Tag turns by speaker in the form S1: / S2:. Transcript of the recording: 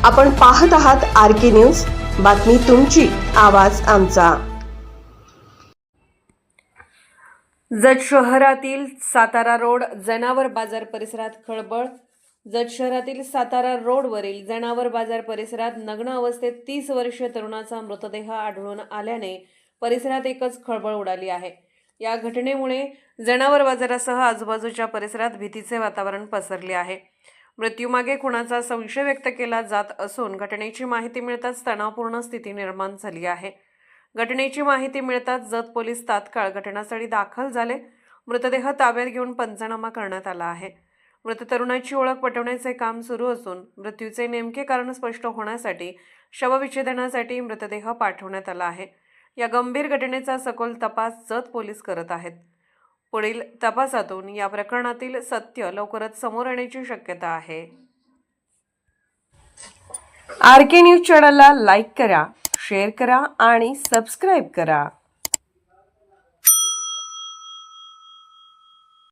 S1: आपण पाहत आहात RK न्यूज, बातमी तुमची, आवाज आमचा। जत शहरातील सातारा रोड जनावर बाजार परिसरात खळबळ। जत शहरातील सातारा रोडवरील जनावर बाजार परिसरात नग्न अवस्थेत 30 वर्षीय तरुणाचा मृतदेह आढळून आल्याने परिसरात एकच खळबळ उडाली आहे। या घटनेमुळे जनावर बाजारासह आजूबाजूच्या परिसरात भीतीचे वातावरण पसरले आहे। मृत्यूमागे खुनाचा संशय व्यक्त केला जात असून घटनेची माहिती मिळताच तणावपूर्ण स्थिती निर्माण झाली आहे। घटनेची माहिती मिळताच जत पोलीस तात्काळ घटनास्थळी दाखल झाले। मृतदेह ताब्यात घेऊन पंचनामा करण्यात आला आहे। मृत तरुणाची ओळख पटवण्याचे काम सुरू असून मृत्यूचे नेमके कारण स्पष्ट होण्यासाठी शवविच्छेदनासाठी मृतदेह पाठवण्यात आला आहे। या गंभीर घटनेचा सखोल तपास जत पोलीस करत आहेत। पुढील तपासातून या प्रकरणातील सत्य लवकरच समोर येण्याची शक्यता आहे। RK न्यूज चॅनलला लाईक करा, शेअर करा आणि सबस्क्राइब करा।